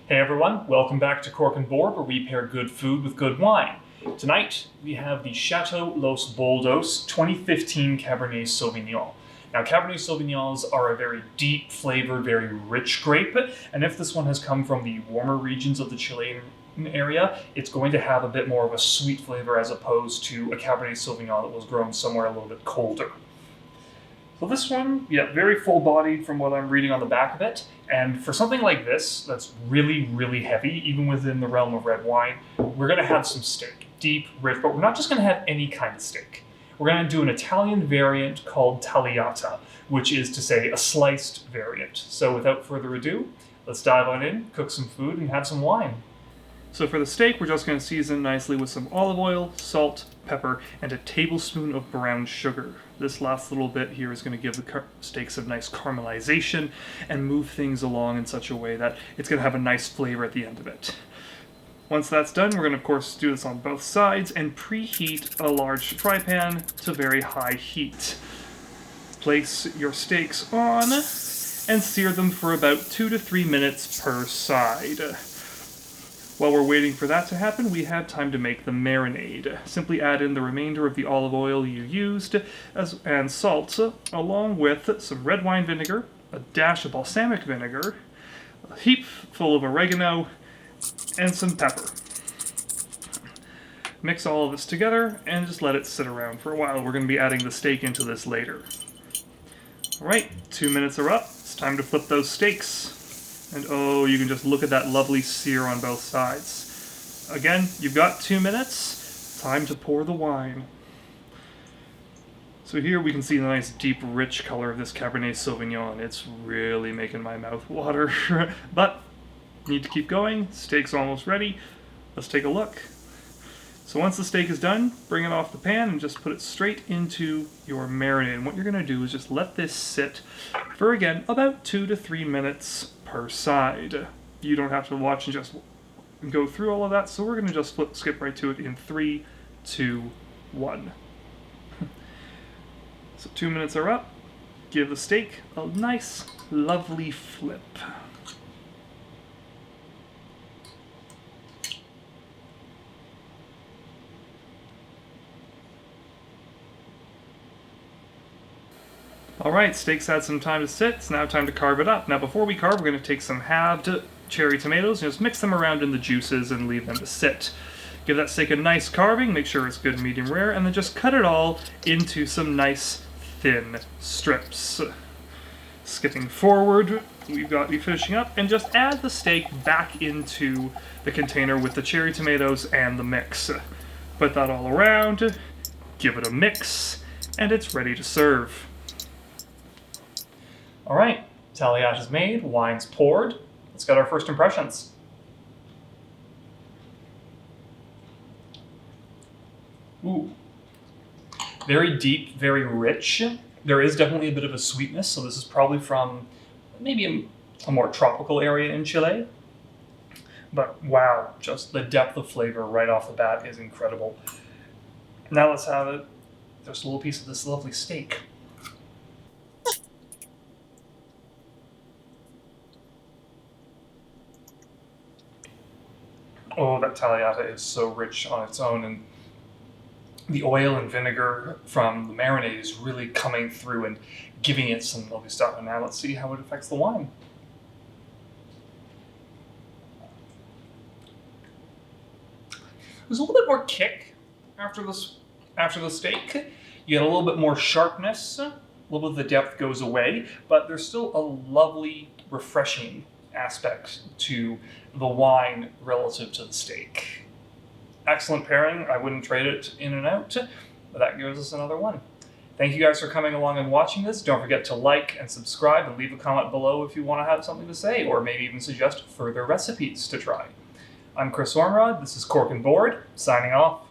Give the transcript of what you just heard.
Hey everyone, welcome back to Cork and Board, where we pair good food with good wine. Tonight, we have the Chateau Los Boldos 2015 Cabernet Sauvignon. Now, Cabernet Sauvignons are a very deep flavored, very rich grape, and if this one has come from the warmer regions of the Chilean area, it's going to have a bit more of a sweet flavor as opposed to a Cabernet Sauvignon that was grown somewhere a little bit colder. So this one, yeah, very full-bodied from what I'm reading on the back of it. And for something like this, that's really, really heavy, even within the realm of red wine, we're going to have some steak. Deep, rich, but we're not just going to have any kind of steak. We're going to do an Italian variant called Tagliata, which is to say a sliced variant. So without further ado, let's dive on in, cook some food, and have some wine. So for the steak, we're just going to season nicely with some olive oil, salt, pepper, and a tablespoon of brown sugar. This last little bit here is going to give the steak some nice caramelization and move things along in such a way that it's going to have a nice flavor at the end of it. Once that's done, we're going to, of course, do this on both sides and preheat a large fry pan to very high heat. Place your steaks on and sear them for about 2 to 3 minutes per side. While we're waiting for that to happen, we have time to make the marinade. Simply add in the remainder of the olive oil you used and salt, along with some red wine vinegar, a dash of balsamic vinegar, a heap full of oregano, and some pepper. Mix all of this together and just let it sit around for a while. We're going to be adding the steak into this later. Alright, 2 minutes are up. It's time to flip those steaks. And oh, you can just look at that lovely sear on both sides. Again, you've got 2 minutes. Time to pour the wine. So here we can see the nice deep rich color of this Cabernet Sauvignon. It's really making my mouth water. But, need to keep going. Steak's almost ready. Let's take a look. So once the steak is done, bring it off the pan and just put it straight into your marinade. And what you're going to do is just let this sit for, again, about 2 to 3 minutes per side. You don't have to watch and just go through all of that, so we're going to just skip right to it in 3, 2, 1. So 2 minutes are up. Give the steak a nice, lovely flip. Alright, steak's had some time to sit, it's now time to carve it up. Now before we carve, we're going to take some halved cherry tomatoes and just mix them around in the juices and leave them to sit. Give that steak a nice carving, make sure it's good medium rare, and then just cut it all into some nice thin strips. Skipping forward, we've got you finishing up, and just add the steak back into the container with the cherry tomatoes and the mix. Put that all around, give it a mix, and it's ready to serve. Alright, Tagliata's made, wine's poured. Let's get our first impressions. Ooh. Very deep, very rich. There is definitely a bit of a sweetness, so this is probably from maybe a more tropical area in Chile. But wow, just the depth of flavor right off the bat is incredible. Now let's have it. There's a little piece of this lovely steak. Oh, that Tagliata is so rich on its own, and the oil and vinegar from the marinade is really coming through and giving it some lovely stuff. And now let's see how it affects the wine. There's a little bit more kick after the steak. You get a little bit more sharpness, a little bit of the depth goes away, but there's still a lovely, refreshing aspect to the wine relative to the steak. Excellent pairing. I wouldn't trade it in and out, but that gives us another one. Thank you guys for coming along and watching this. Don't forget to like and subscribe and leave a comment below if you want to have something to say, or maybe even suggest further recipes to try. I'm Chris Ormrod. This is Cork and Board, signing off.